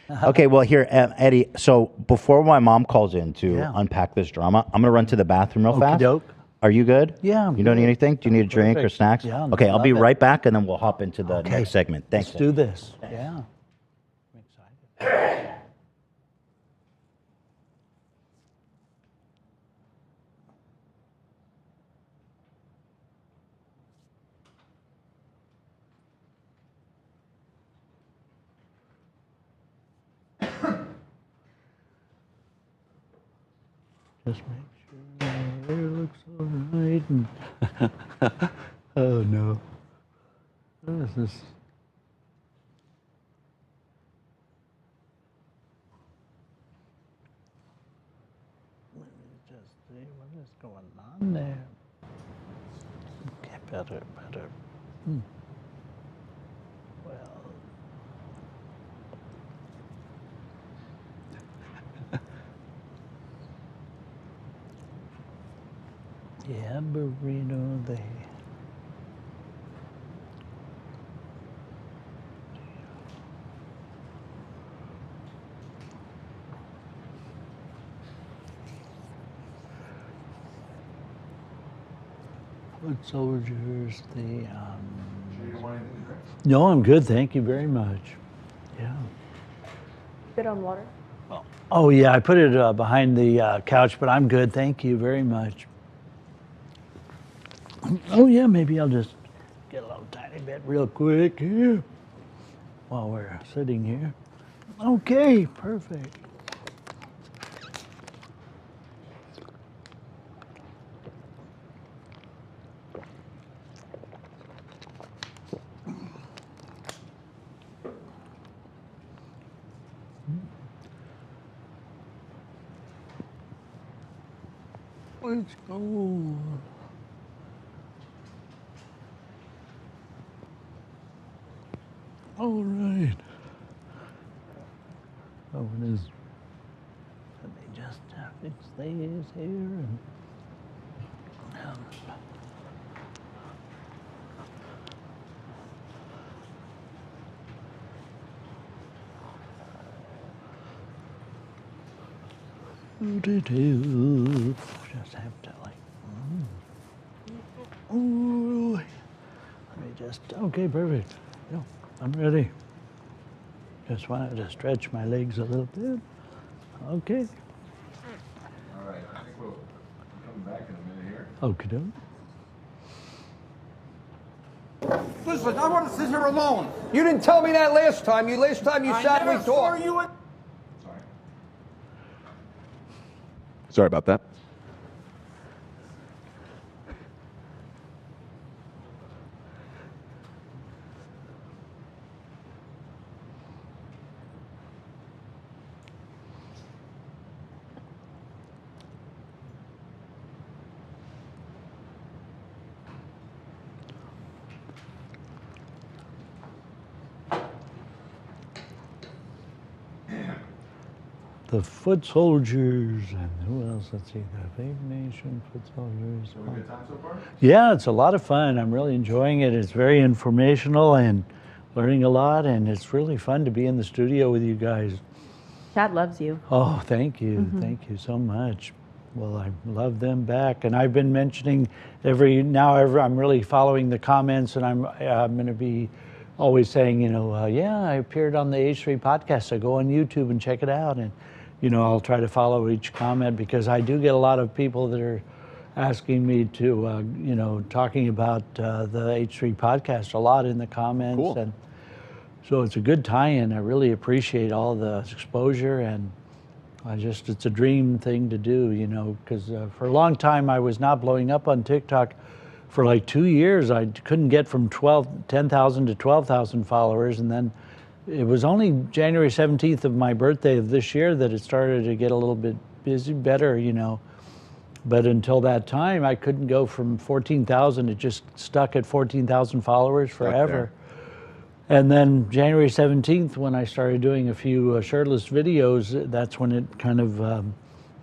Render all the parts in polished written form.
Okay, well, here, Eddie, so before my mom calls in to unpack this drama, I'm going to run to the bathroom real fast. Okey-doke. Are you good? Yeah, I'm You don't need good. anything? Do you need a drink or Perfect. snacks? Yeah, Okay, I'll be love it. right back, and then we'll hop into the next segment. Thanks. Let's do this. Yeah. I'm excited. Just make sure my hair looks all right. And oh no. This is. Let me just see what is going on there. Okay, better. Well. Yeah, burrito there. Foot soldiers, No, I'm good, thank you very much. Yeah. Good on water? Oh yeah, I put it behind the couch, but I'm good, thank you very much. Oh yeah, maybe I'll just get a little tiny bit real quick here while we're sitting here. Okay, perfect. Let's go. All right. Oh, it is. Let me just fix these here and. Just have to like. Ooh. Let me just. Okay, perfect. Yeah, I'm ready. Just wanted to stretch my legs a little bit. Okay. All right, I think we'll come back in a minute here. Okay. Listen, I want to sit here alone. You didn't tell me that last time. Last time you sat and we talked. Sorry about that. The Foot Soldiers, and who else? Let's see, the Vape Nation, Foot Soldiers. Have a good time so far? Yeah, it's a lot of fun. I'm really enjoying it. It's very informational and learning a lot, and it's really fun to be in the studio with you guys. Chad loves you. Oh, thank you. Thank you so much. Well, I love them back, and I've been mentioning I'm really following the comments, and I'm going to be always saying, yeah, I appeared on the H3 podcast, so go on YouTube and check it out. And, I'll try to follow each comment because I do get a lot of people that are asking me to, talking about the H3 podcast a lot in the comments. Cool. And so it's a good tie-in. I really appreciate all the exposure, and it's a dream thing to do, because for a long time I was not blowing up on TikTok. For like 2 years, I couldn't get from 10,000 to 12,000 followers, and then it was only January 17th of my birthday of this year that it started to get a little bit better. But until that time, I couldn't go from 14,000. It just stuck at 14,000 followers forever. And then January 17th, when I started doing a few shirtless videos, that's when it kind of,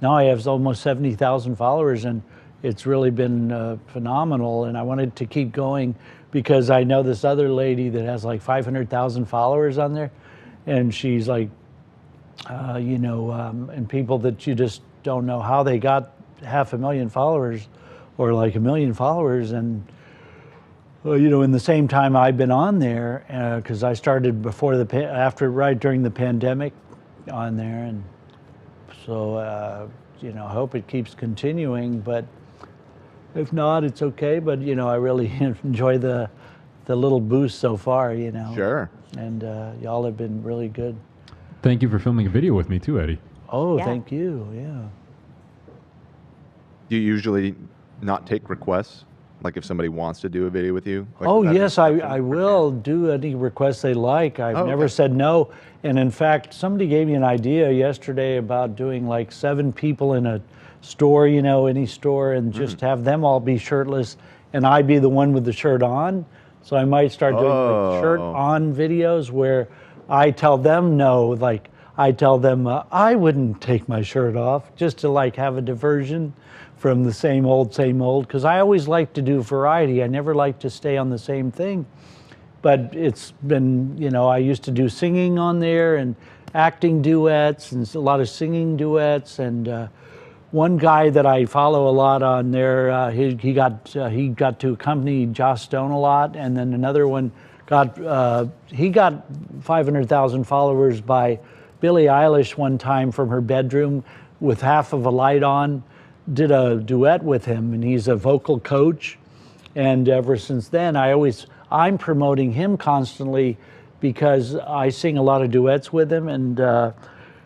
now I have almost 70,000 followers, and it's really been phenomenal. And I wanted to keep going because I know this other lady that has like 500,000 followers on there, and she's like and people that you just don't know how they got 500,000 followers or like 1 million followers. And in the same time I've been on there, because I started right during the pandemic on there, and so I hope it keeps continuing. But if not, it's okay. But I really enjoy the little boost so far. Sure. And y'all have been really good. Thank you for filming a video with me too, Eddie. Oh, Yeah. thank you. Yeah. Do you usually not take requests? Like if somebody wants to do a video with you? Like, Oh, is that an yes, I exception? will do any requests they like. I've never okay. said no. And in fact, somebody gave me an idea yesterday about doing like 7 people in a store, any store, and just have them all be shirtless and I be the one with the shirt on. So I might start doing like shirt on videos where I tell them no, like I tell them I wouldn't take my shirt off, just to like have a diversion from the same old, because I always like to do variety. I never like to stay on the same thing. But it's been, I used to do singing on there and acting duets and a lot of singing duets. And one guy that I follow a lot on there, he got to accompany Joss Stone a lot. And then another one he got 500,000 followers by Billie Eilish one time from her bedroom with half of a light on. Did a duet with him, and he's a vocal coach. And ever since then, I'm promoting him constantly because I sing a lot of duets with him. And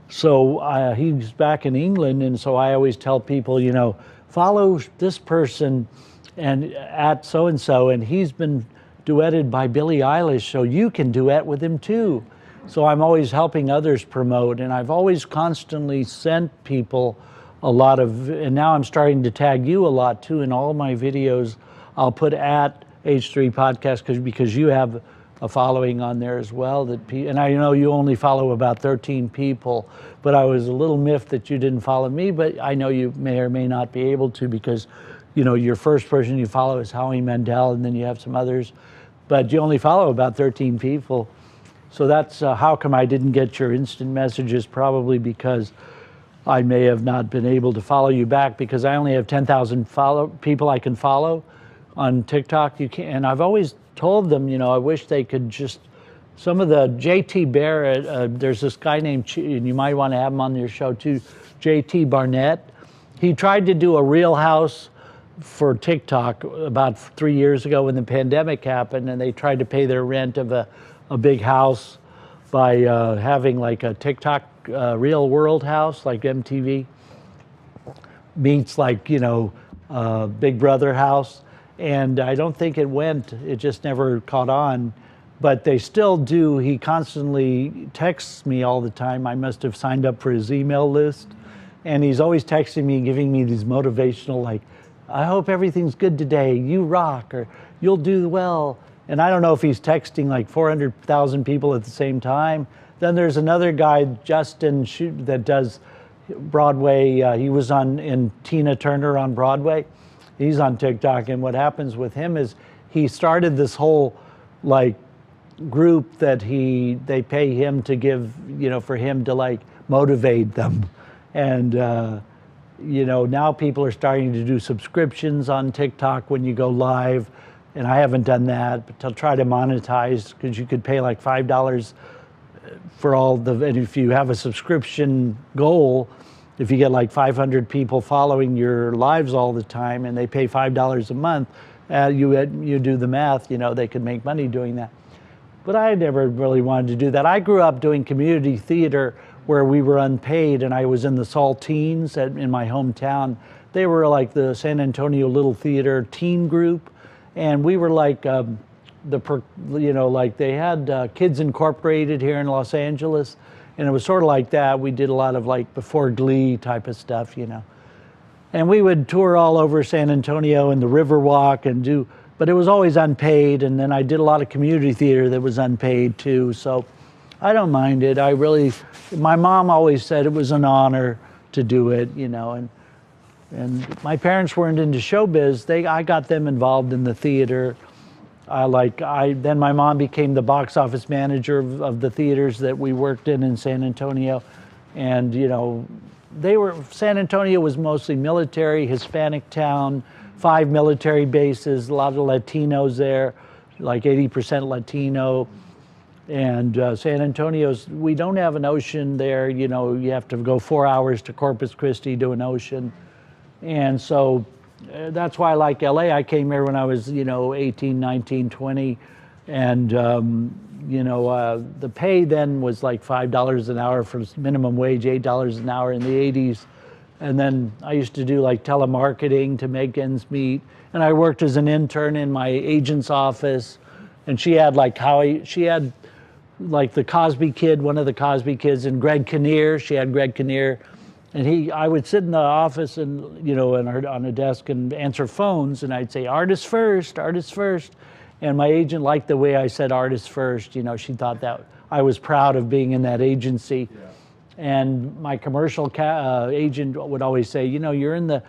so he's back in England, and so I always tell people, follow this person and at so-and-so, and he's been duetted by Billie Eilish, so you can duet with him too. So I'm always helping others promote, and I've always constantly sent people a lot of, and now I'm starting to tag you a lot too in all my videos. I'll put at H3 Podcast because you have a following on there as well. And I know you only follow about 13 people, but I was a little miffed that you didn't follow me, but I know you may or may not be able to because, your first person you follow is Howie Mandel, and then you have some others, but you only follow about 13 people. So that's how come I didn't get your instant messages, probably because I may have not been able to follow you back because I only have 10,000 people I can follow on TikTok. And I've always told them, I wish they could just, some of the JT Barrett, there's this guy named, and you might want to have him on your show too, JT Barnett. He tried to do a Real House for TikTok about 3 years ago when the pandemic happened, and they tried to pay their rent of a big house by having like a TikTok real world house, like MTV meets like, Big Brother house. And I don't think it went, it just never caught on, but they still do. He constantly texts me all the time. I must have signed up for his email list. And he's always texting me, giving me these motivational, like, I hope everything's good today, you rock, or you'll do well. And I don't know if he's texting like 400,000 people at the same time. Then there's another guy, Justin, that does Broadway. He was in Tina Turner on Broadway. He's on TikTok, and what happens with him is he started this whole like group that they pay him to give, for him to like motivate them. And now people are starting to do subscriptions on TikTok when you go live, and I haven't done that, but to try to monetize, because you could pay like $5 for and if you have a subscription goal, if you get like 500 people following your lives all the time and they pay $5 a month, you do the math, they could make money doing that. But I never really wanted to do that. I grew up doing community theater where we were unpaid, and I was in the Saltines in my hometown. They were like the San Antonio Little Theater teen group, and we were like like they had Kids Incorporated here in Los Angeles, and it was sort of like that. We did a lot of like before Glee type of stuff, and we would tour all over San Antonio and the Riverwalk but it was always unpaid. And then I did a lot of community theater that was unpaid too. So I don't mind it. My mom always said it was an honor to do it, and my parents weren't into showbiz. I got them involved in the theater. Then my mom became the box office manager of the theaters that we worked in San Antonio. And, you know, San Antonio was mostly military, Hispanic town, 5 military bases, a lot of Latinos there, like 80% Latino. And San Antonio's, we don't have an ocean there. You know, you have to go 4 hours to Corpus Christi to an ocean. And so that's why I like LA. I came here when I was, you know, 18, 19, 20. And, you know, the pay then was like $5 an hour for minimum wage, $8 an hour in the 80s. And then I used to do like telemarketing to make ends meet. And I worked as an intern in my agent's office. And she had like like the Cosby Kid, one of the Cosby kids, and Greg Kinnear. She had Greg Kinnear. And I would sit in the office and, you know, on a desk and answer phones. And I'd say, artists first, artists first. And my agent liked the way I said artists first. You know, she thought that I was proud of being in that agency. Yeah. And my commercial agent would always say, you know, you're in the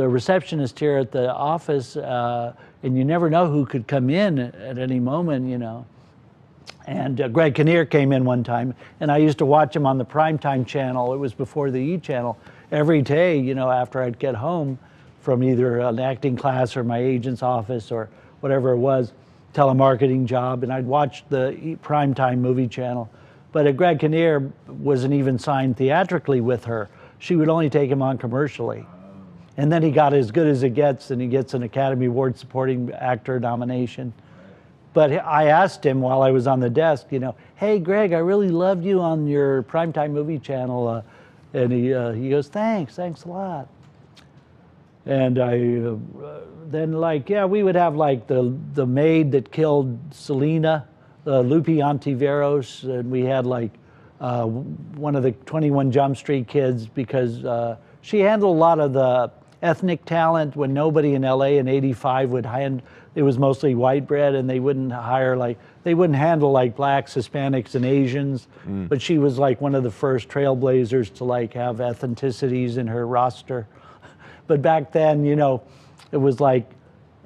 receptionist here at the office, and you never know who could come in at any moment, you know. And Greg Kinnear came in one time, and I used to watch him on the primetime channel. It was before the E! channel. Every day, you know, after I'd get home from either an acting class or my agent's office or whatever it was, telemarketing job, and I'd watch the primetime movie channel. But Greg Kinnear wasn't even signed theatrically with her. She would only take him on commercially. And then he got as good as it gets, and he gets an Academy Award supporting actor nomination. But I asked him while I was on the desk, you know, hey, Greg, I really loved you on your primetime movie channel. And he goes, thanks a lot. And then like, yeah, we would have like the maid that killed Selena, Lupe Ontiveros, and we had like one of the 21 Jump Street kids because she handled a lot of the ethnic talent when nobody in LA in '85 would it was mostly white bread, and they wouldn't handle like blacks, Hispanics, and Asians. But she was like one of the first trailblazers to like have ethnicities in her roster. But back then, you know, it was like,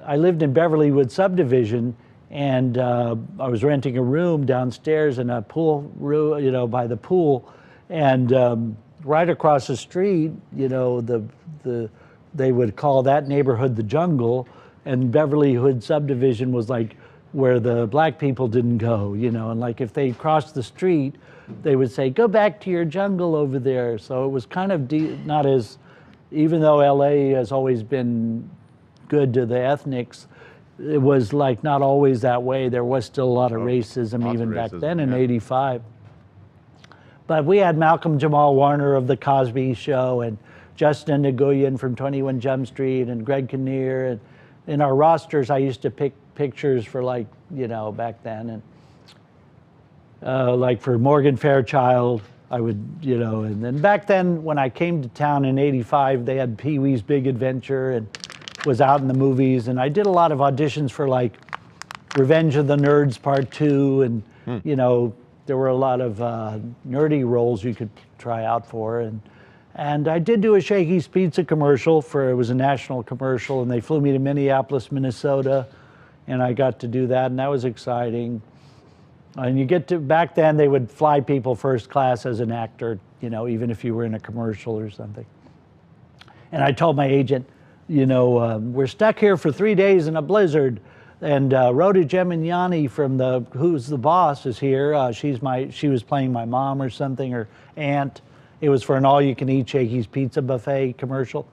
I lived in Beverlywood subdivision, and I was renting a room downstairs in a pool room, you know, by the pool, and right across the street, you know, they would call that neighborhood the jungle, and Beverlywood subdivision was like where the black people didn't go, you know, and like if they crossed the street, they would say, go back to your jungle over there. So it was kind of not as, even though LA has always been good to the ethnics, it was like not always that way. There was still a lot of racism even back then in '85. But we had Malcolm Jamal Warner of The Cosby Show, and Justin Nguyen from 21 Jump Street, and Greg Kinnear. And in our rosters, I used to pick pictures for like, you know, back then. And like for Morgan Fairchild, I would, you know, and then back then when I came to town in '85, they had Pee-wee's Big Adventure and was out in the movies. And I did a lot of auditions for like Revenge of the Nerds Part 2. And, you know, there were a lot of nerdy roles you could try out for. And I did do a Shakey's Pizza commercial it was a national commercial, and they flew me to Minneapolis, Minnesota, and I got to do that, and that was exciting. And back then they would fly people first class as an actor, you know, even if you were in a commercial or something. And I told my agent, you know, we're stuck here for 3 days in a blizzard, and Rhoda Gemignani from Who's the Boss is here. She was playing my mom or something, or aunt. It was for an all-you-can-eat Shakey's Pizza buffet commercial.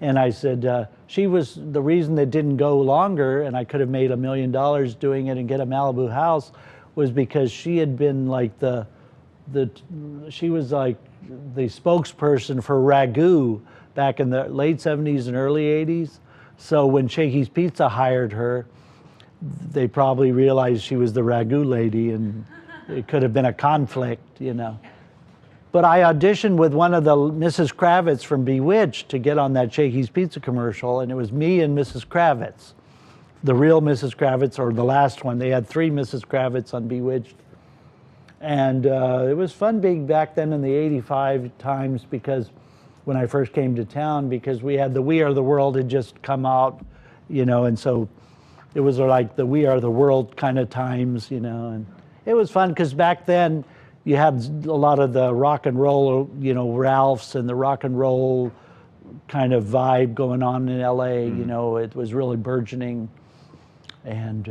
And I said, she was the reason that didn't go longer, and I could have made $1 million doing it and get a Malibu house, was because she had been like she was like the spokesperson for Ragu back in the late 70s and early 80s. So when Shakey's Pizza hired her, they probably realized she was the Ragu lady, and it could have been a conflict, you know. But I auditioned with one of the Mrs. Kravitz from Bewitched to get on that Shakey's Pizza commercial, and it was me and Mrs. Kravitz, the real Mrs. Kravitz, or the last one. They had 3 Mrs. Kravitz on Bewitched. And it was fun being back then in the '85 times, because when I first came to town, because we had the We Are the World had just come out, you know, and so it was like the We Are the World kind of times, you know, and it was fun because back then, you had a lot of the rock and roll, Ralphs and the rock and roll kind of vibe going on in LA. It was really burgeoning. And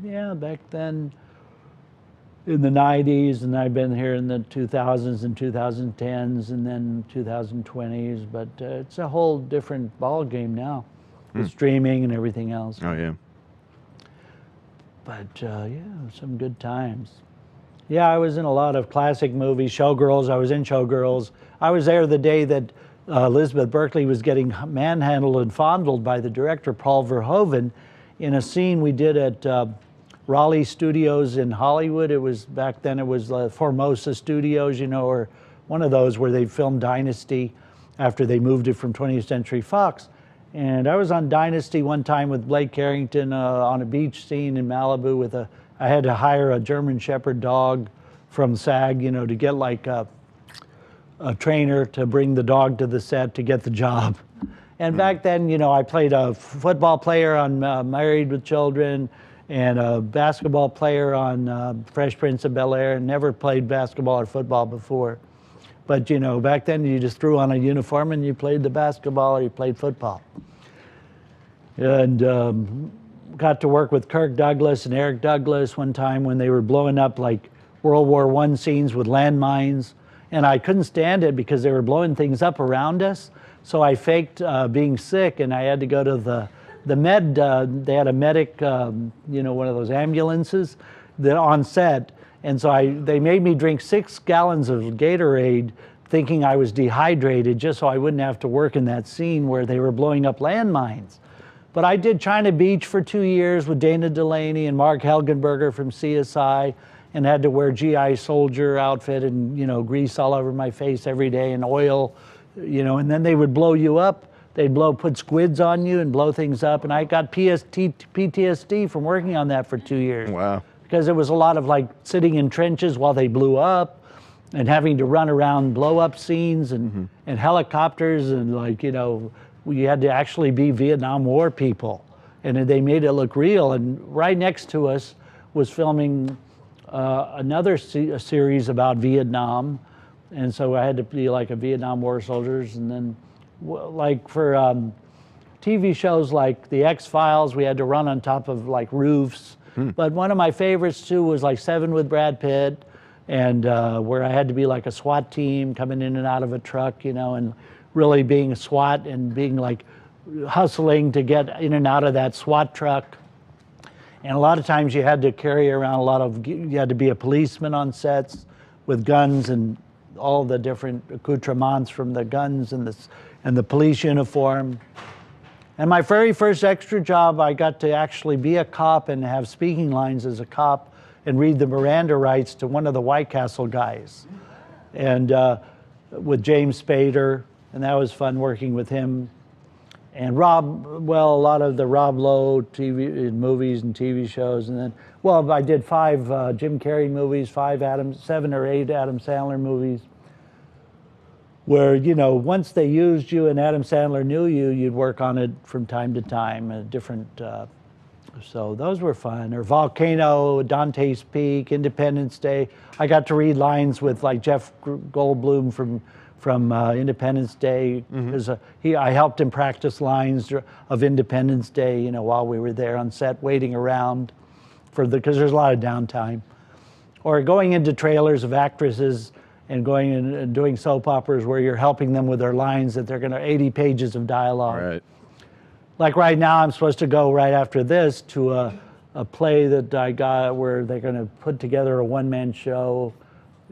yeah, back then in the 90s, and I've been here in the 2000s and 2010s and then 2020s, but it's a whole different ball game now with streaming and everything else. Oh, yeah. But yeah, some good times. Yeah, I was in a lot of classic movies, Showgirls. I was in Showgirls. I was there the day that Elizabeth Berkley was getting manhandled and fondled by the director, Paul Verhoeven, in a scene we did at Raleigh Studios in Hollywood. It was, back then it was Formosa Studios, or one of those where they filmed Dynasty after they moved it from 20th Century Fox. And I was on Dynasty one time with Blake Carrington on a beach scene in Malibu with I had to hire a German Shepherd dog from SAG, to get like a trainer to bring the dog to the set to get the job. And back then, I played a football player on Married with Children and a basketball player on Fresh Prince of Bel-Air, and never played basketball or football before. But, back then you just threw on a uniform and you played the basketball or you played football. And got to work with Kirk Douglas and Eric Douglas one time when they were blowing up like World War I scenes with landmines. And I couldn't stand it because they were blowing things up around us. So I faked being sick, and I had to go to the med, they had a medic, one of those ambulances on set. And so they made me drink 6 gallons of Gatorade thinking I was dehydrated just so I wouldn't have to work in that scene where they were blowing up landmines. But I did China Beach for 2 years with Dana Delaney and Mark Helgenberger from CSI, and had to wear GI soldier outfit and, grease all over my face every day and oil, and then they would blow you up. They'd put squids on you and blow things up. And I got PTSD from working on that for 2 years. Wow. Because it was a lot of like sitting in trenches while they blew up and having to run around blow up scenes and helicopters and we had to actually be Vietnam War people. And they made it look real. And right next to us was filming another series about Vietnam. And so I had to be like a Vietnam War soldiers. And then like for TV shows like The X-Files, we had to run on top of like roofs. But one of my favorites too was like Seven with Brad Pitt, and where I had to be like a SWAT team coming in and out of a truck, and really being a SWAT and being like hustling to get in and out of that SWAT truck. And a lot of times you had to carry around you had to be a policeman on sets with guns and all the different accoutrements from the guns and the police uniform. And my very first extra job, I got to actually be a cop and have speaking lines as a cop and read the Miranda rights to one of the White Castle guys. And with James Spader, and that was fun working with him. And a lot of the Rob Lowe TV movies and TV shows. And then, I did 5 Jim Carrey movies, 7 or 8 Adam Sandler movies, where, once they used you and Adam Sandler knew you, you'd work on it from time to time, so those were fun. Or Volcano, Dante's Peak, Independence Day. I got to read lines with like Jeff Goldblum from Independence Day, because I helped him practice lines of Independence Day, while we were there on set waiting around because there's a lot of downtime. Or going into trailers of actresses and going in and doing soap operas where you're helping them with their lines that they're 80 pages of dialogue. Right. Like right now, I'm supposed to go right after this to a play that I got where they're going to put together a one-man show.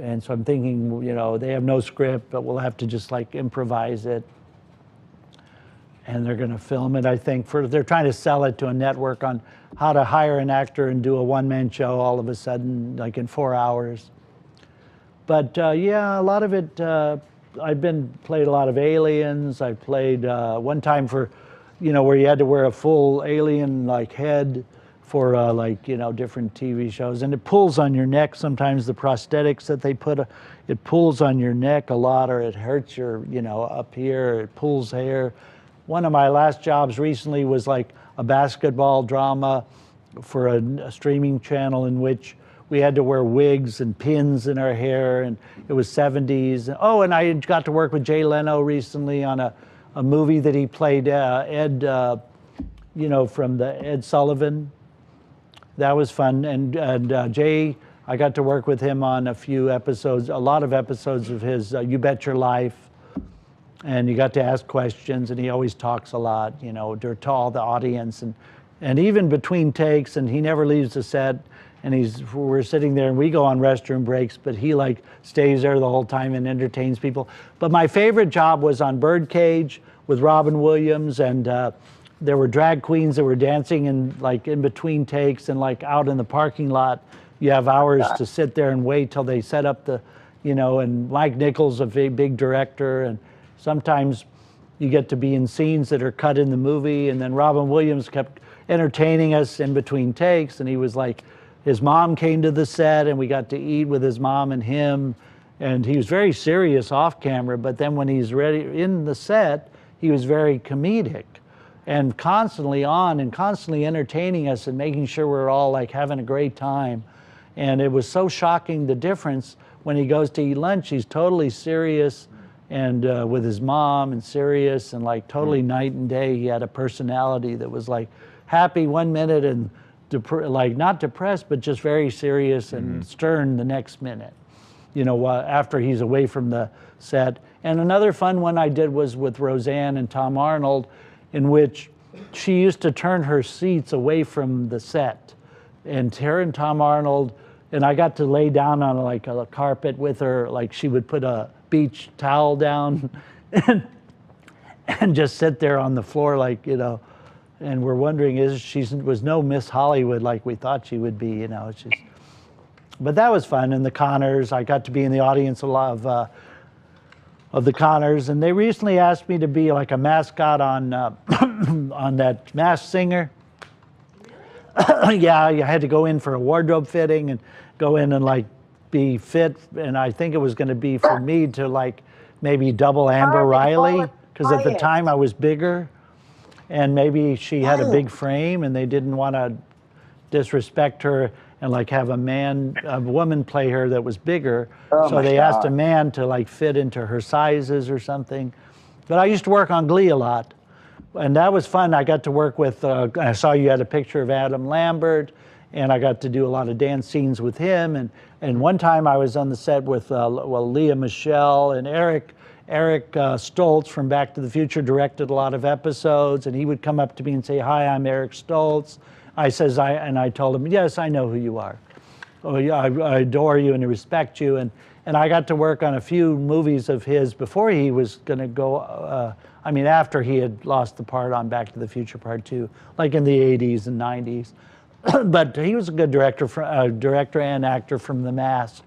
And so I'm thinking, they have no script, but we'll have to just like improvise it. And they're going to film it, I think. They're trying to sell it to a network on how to hire an actor and do a one-man show all of a sudden, like in 4 hours. But yeah, a lot of it, I've played a lot of aliens. I played one time for, where you had to wear a full alien like head for different TV shows. And it pulls on your neck. Sometimes the prosthetics that they put, it pulls on your neck a lot, or it hurts your, up here, it pulls hair. One of my last jobs recently was like a basketball drama for a streaming channel in which we had to wear wigs and pins in our hair, and it was 70s. Oh, and I got to work with Jay Leno recently on a movie that he played, Ed, you know, from the Ed Sullivan. That was fun. And Jay, I got to work with him on a few episodes, a lot of episodes of his You Bet Your Life. And you got to ask questions, and he always talks a lot, you know, to all the audience. And even between takes, and he never leaves the set. And we're sitting there, and we go on restroom breaks, but he like stays there the whole time and entertains people. But my favorite job was on Birdcage with Robin Williams, and there were drag queens that were dancing in between takes, and like out in the parking lot. You have hours to sit there and wait till they set up the, you know, and Mike Nichols, a big director, and sometimes you get to be in scenes that are cut in the movie. And then Robin Williams kept entertaining us in between takes, and he was like, his mom came to the set, and we got to eat with his mom and him, and he was very serious off camera, but then when he's ready in the set, he was very comedic and constantly on and constantly entertaining us and making sure we're all like having a great time. And it was so shocking, the difference when he goes to eat lunch. He's totally serious and with his mom, and serious, and like totally night and day. He had a personality that was like happy one minute and like not depressed, but just very serious and stern the next minute, you know, after he's away from the set. And another fun one I did was with Roseanne and Tom Arnold, in which she used to turn her seats away from the set. And her and Tom Arnold, and I got to lay down on like a carpet with her, like she would put a beach towel down and just sit there on the floor, like, you know. And we're wondering, she was no Miss Hollywood like we thought she would be, you know. It's just, but that was fun. And the Connors, I got to be in the audience a lot of the Connors, and they recently asked me to be like a mascot on on that Masked Singer. Yeah, I had to go in for a wardrobe fitting and go in and like be fit, and I think it was going to be for me to like maybe double Amber Riley, because at the time I was bigger. And maybe she had a big frame, and they didn't want to disrespect her and like have a woman play her that was bigger. So they asked a man to like fit into her sizes or something. But I used to work on Glee a lot, and that was fun. I got to work with, I saw you had a picture of Adam Lambert, and I got to do a lot of dance scenes with him. And one time I was on the set with Leah Michele and Eric Stoltz from Back to the Future directed a lot of episodes, and he would come up to me and say, "Hi, I'm Eric Stoltz." I told him, "Yes, I know who you are. Oh, yeah, I adore you and I respect you." And I got to work on a few movies of his before he was going to go. After he had lost the part on Back to the Future Part 2, like in the 80s and 90s. But he was a good director and actor from The Mask.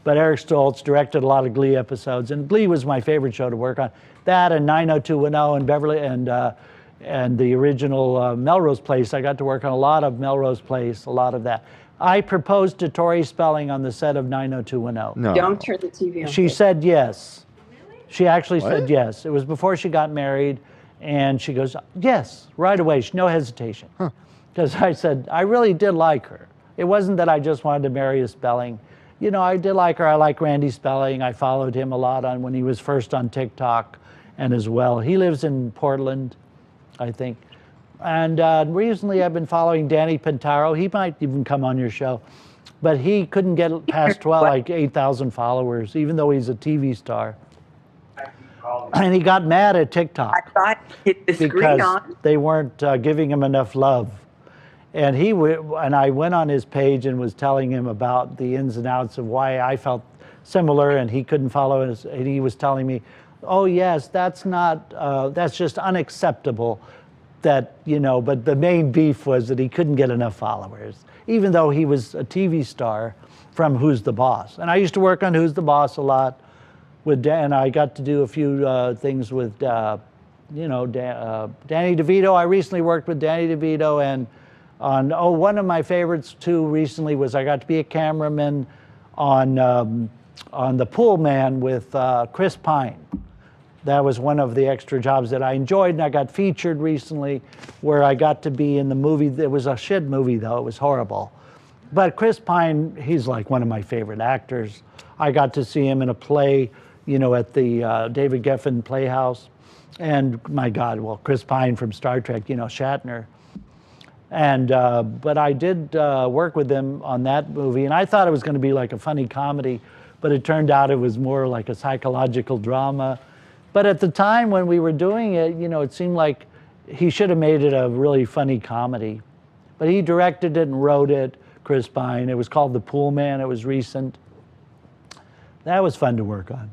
But Eric Stoltz directed a lot of Glee episodes, and Glee was my favorite show to work on. That and 90210 and Beverly and the original Melrose Place. I got to work on a lot of Melrose Place, a lot of that. I proposed to Tori Spelling on the set of 90210. No. Don't turn the TV on. She said yes. She actually said yes. It was before she got married, and she goes, yes, right away, no hesitation. Because I said, I really did like her. It wasn't that I just wanted to marry a Spelling. You know, I did like her. I like Randy Spelling. I followed him a lot when he was first on TikTok, and as well. He lives in Portland, I think. And recently I've been following Danny Pintaro. He might even come on your show. But he couldn't get past 8,000 followers, even though he's a TV star. And he got mad at TikTok. I thought hit the screen on. Because they weren't giving him enough love. And I went on his page and was telling him about the ins and outs of why I felt similar, and he couldn't follow us. And he was telling me, "Oh yes, that's just unacceptable." That, you know, but the main beef was that he couldn't get enough followers, even though he was a TV star from Who's the Boss. And I used to work on Who's the Boss a lot with Dan. I got to do a few things with, Danny DeVito. I recently worked with Danny DeVito, and one of my favorites too recently was I got to be a cameraman on The Pool Man with Chris Pine. That was one of the extra jobs that I enjoyed, and I got featured recently where I got to be in the movie. It was a shit movie though, it was horrible. But Chris Pine, he's like one of my favorite actors. I got to see him in a play, you know, at the David Geffen Playhouse. And my God, well, Chris Pine from Star Trek, you know, Shatner. And but I did work with him on that movie, and I thought it was going to be like a funny comedy, but it turned out it was more like a psychological drama. But at the time when we were doing it, you know, it seemed like he should have made it a really funny comedy. But he directed it and wrote it, Chris Pine. It was called The Pool Man. It was recent. That was fun to work on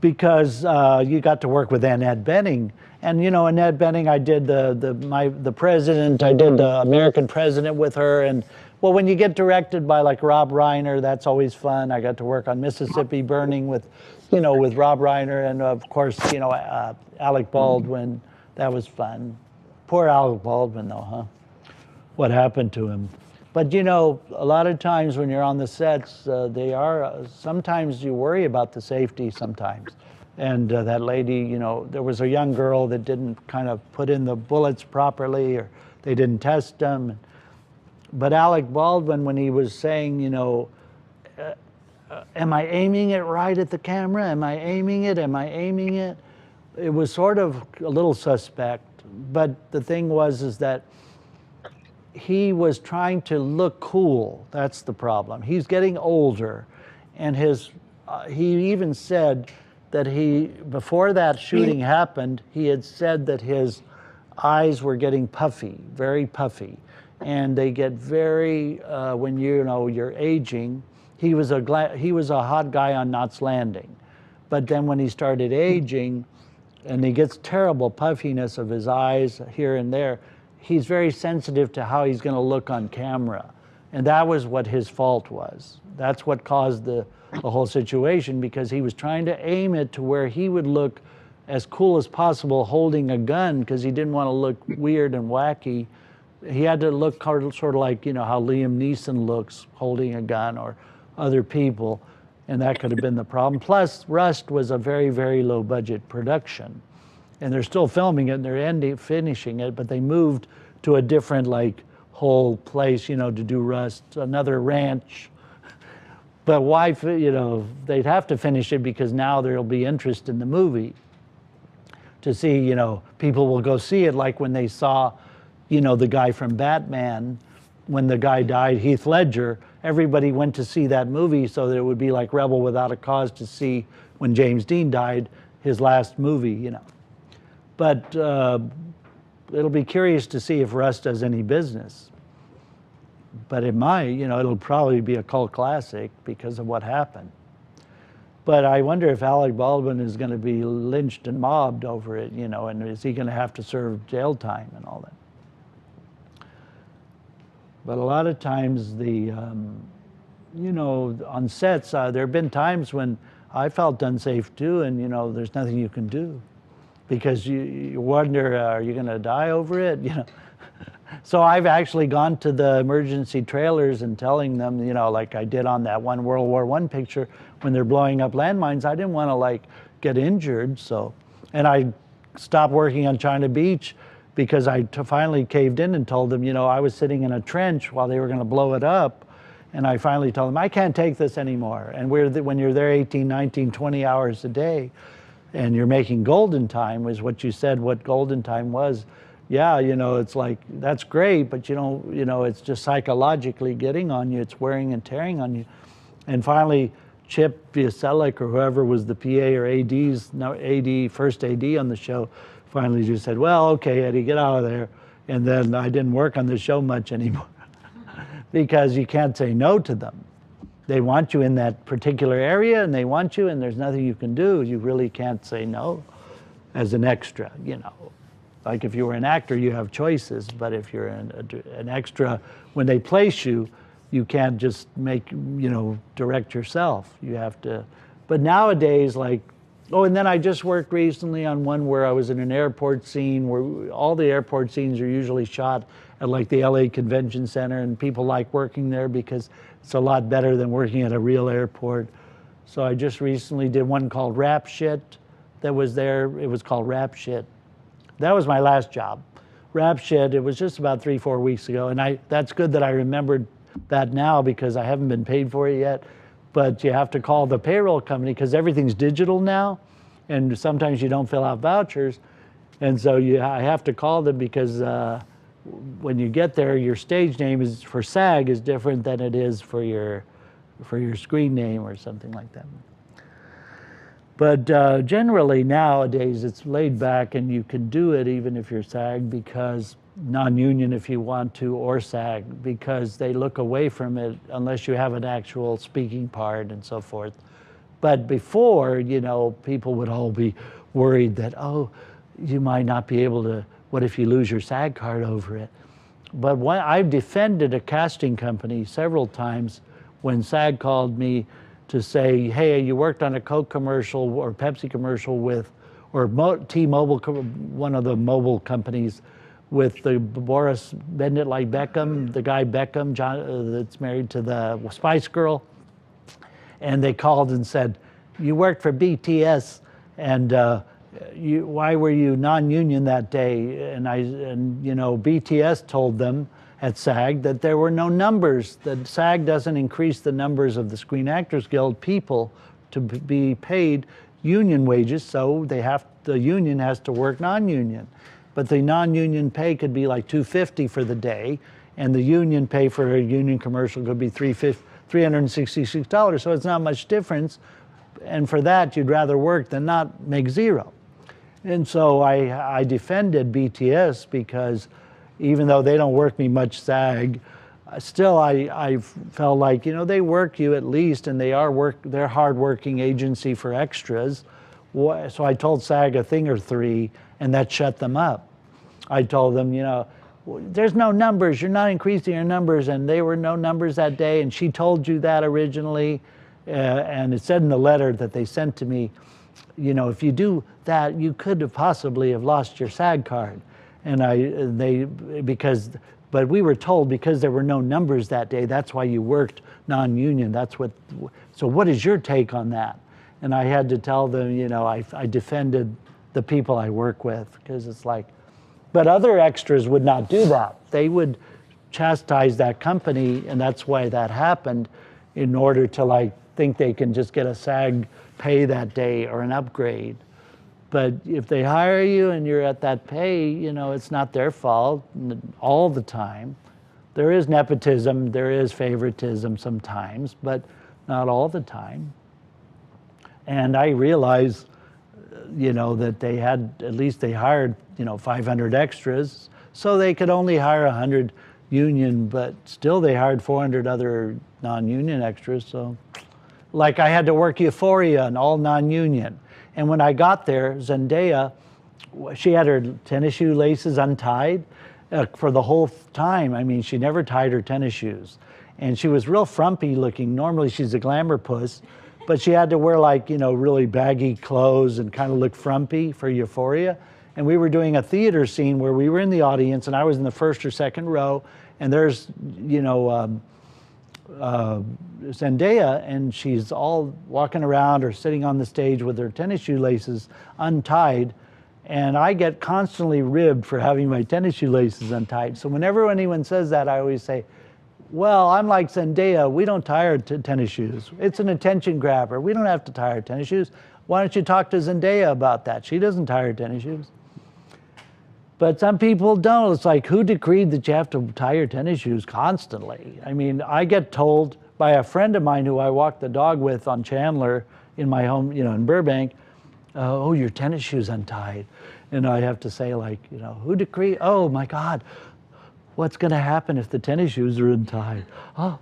because you got to work with Annette Bening. And you know, Annette Bening, I did the president, I did the American president with her. And well, when you get directed by like Rob Reiner, that's always fun. I got to work on Mississippi Burning with, you know, with Rob Reiner, and of course, you know, Alec Baldwin. That was fun. Poor Alec Baldwin, though, huh? What happened to him? But you know, a lot of times when you're on the sets, sometimes you worry about the safety sometimes. And that lady, you know, there was a young girl that didn't kind of put in the bullets properly, or they didn't test them. But Alec Baldwin, when he was saying, you know, am I aiming it right at the camera? Am I aiming it? Am I aiming it? It was sort of a little suspect. But the thing was, is that he was trying to look cool. That's the problem. He's getting older, and he even said that before that shooting happened, he had said that his eyes were getting puffy, very puffy, and they get very when you're aging. He was a hot guy on Knots Landing, but then when he started aging, and he gets terrible puffiness of his eyes here and there, he's very sensitive to how he's going to look on camera, and that was what his fault was. That's what caused the whole situation, because he was trying to aim it to where he would look as cool as possible holding a gun, because he didn't want to look weird and wacky. He had to look sort of like, you know, how Liam Neeson looks holding a gun, or other people, and that could have been the problem. Plus, Rust was a very, very low budget production, and they're still filming it and they're finishing it, but they moved to a different like whole place, you know, to do Rust, another ranch. But why, you know, they'd have to finish it because now there'll be interest in the movie to see, you know, people will go see it, like when they saw, you know, the guy from Batman, when the guy died, Heath Ledger, everybody went to see that movie so that it would be like Rebel Without a Cause to see when James Dean died, his last movie, you know. But it'll be curious to see if Rust does any business. But it might, you know, it'll probably be a cult classic because of what happened. But I wonder if Alec Baldwin is going to be lynched and mobbed over it, you know, and is he going to have to serve jail time and all that? But a lot of times you know, on sets, there have been times when I felt unsafe too, and you know, there's nothing you can do because you wonder, are you going to die over it? You know. So I've actually gone to the emergency trailers and telling them, you know, like I did on that one World War I picture when they're blowing up landmines, I didn't want to like get injured. So, and I stopped working on China Beach because I finally caved in and told them, you know, I was sitting in a trench while they were going to blow it up. And I finally told them, I can't take this anymore. And when you're there 18, 19, 20 hours a day and you're making golden time, is what you said, what golden time was. Yeah, you know, it's like, that's great, but you know, it's just psychologically getting on you. It's wearing and tearing on you. And finally, Chip Vieselek or whoever was the PA or first AD on the show, finally just said, well, okay, Eddie, get out of there. And then I didn't work on the show much anymore because you can't say no to them. They want you in that particular area and they want you and there's nothing you can do. You really can't say no as an extra, you know. Like if you were an actor, you have choices, but if you're an extra, when they place you, you can't just direct yourself. You have to, but nowadays, like, oh, and then I just worked recently on one where I was in an airport scene where all the airport scenes are usually shot at like the LA Convention Center, and people like working there because it's a lot better than working at a real airport. So I just recently did one called Rap Shit that was there. It was called Rap Shit. That was my last job. Rap Shit, it was just about 3-4 weeks ago, and that's good that I remembered that now because I haven't been paid for it yet. But you have to call the payroll company because everything's digital now, and sometimes you don't fill out vouchers, and so I have to call them because when you get there, your stage name is for SAG is different than it is for your screen name or something like that. But generally nowadays it's laid back and you can do it even if you're SAG because non-union if you want to or SAG because they look away from it unless you have an actual speaking part and so forth. But before, you know, people would all be worried that, oh, you might not be able to, what if you lose your SAG card over it? But I've defended a casting company several times when SAG called me to say, hey, you worked on a Coke commercial or Pepsi commercial with, or T-Mobile, one of the mobile companies, with the Boris Bend It Like Beckham, the guy Beckham, John, that's married to the Spice Girl. And they called and said, you worked for BTS, and why were you non-union that day? And you know, BTS told them at SAG that there were no numbers, that SAG doesn't increase the numbers of the Screen Actors Guild people to be paid union wages, so the union has to work non-union. But the non-union pay could be like $250 for the day, and the union pay for a union commercial could be $366, so it's not much difference. And for that, you'd rather work than not make zero. And so I defended BTS because even though they don't work me much SAG, still I felt like, you know, they work you at least, and they're hard-working agency for extras. So I told SAG a thing or three, and that shut them up. I told them, you know, there's no numbers, you're not increasing your numbers, and there were no numbers that day, and she told you that originally, and it said in the letter that they sent to me, you know, if you do that, you could have possibly have lost your SAG card. But we were told because there were no numbers that day, that's why you worked non-union. So what is your take on that? And I had to tell them, you know, I defended the people I work with because it's like, but other extras would not do that. They would chastise that company, and that's why that happened, in order to like think they can just get a SAG pay that day or an upgrade. But if they hire you and you're at that pay, you know, it's not their fault all the time. There is nepotism, there is favoritism sometimes, but not all the time. And I realized, you know, that they hired, you know, 500 extras, so they could only hire 100 union, but still they hired 400 other non-union extras. So, like I had to work Euphoria and all non-union. And when I got there, Zendaya, she had her tennis shoe laces untied for the whole time. I mean, she never tied her tennis shoes. And she was real frumpy looking. Normally she's a glamour puss, but she had to wear like, you know, really baggy clothes and kind of look frumpy for Euphoria. And we were doing a theater scene where we were in the audience and I was in the first or second row, and there's, you know, Zendaya, and she's all walking around or sitting on the stage with her tennis shoe laces untied, and I get constantly ribbed for having my tennis shoe laces untied. So whenever anyone says that, I always say, well, I'm like Zendaya, we don't tie our tennis shoes. It's an attention grabber. We don't have to tie our tennis shoes. Why don't you talk to Zendaya about that? She doesn't tie her tennis shoes. But some people don't. It's like, who decreed that you have to tie your tennis shoes constantly? I mean, I get told by a friend of mine who I walk the dog with on Chandler in my home, you know, in Burbank, oh, your tennis shoes untied. And I have to say, like, you know, who decreed? Oh my God, what's going to happen if the tennis shoes are untied? Oh.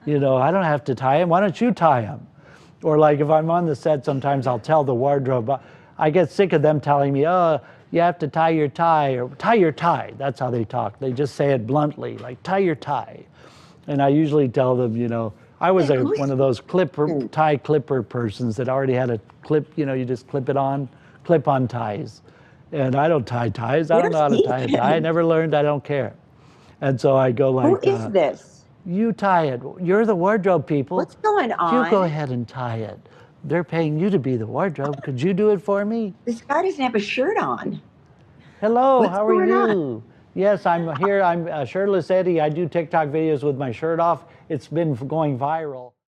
You know, I don't have to tie them. Why don't you tie them? Or like if I'm on the set, sometimes I'll tell the wardrobe. I get sick of them telling me, oh, you have to tie your tie, or tie your tie. That's how they talk. They just say it bluntly, like tie your tie. And I usually tell them, you know, I was one of those tie clipper persons that already had a clip, you know, you just clip on ties. And I don't tie ties. I don't know how to tie a tie. I never learned. I don't care. And so I go like, who is this? You tie it. You're the wardrobe people. What's going on? You go ahead and tie it. They're paying you to be the wardrobe. Could you do it for me? This guy doesn't have a shirt on. Hello, What's how are going you? on? Yes, I'm here. I'm Shirtless Eddie. I do TikTok videos with my shirt off. It's been going viral.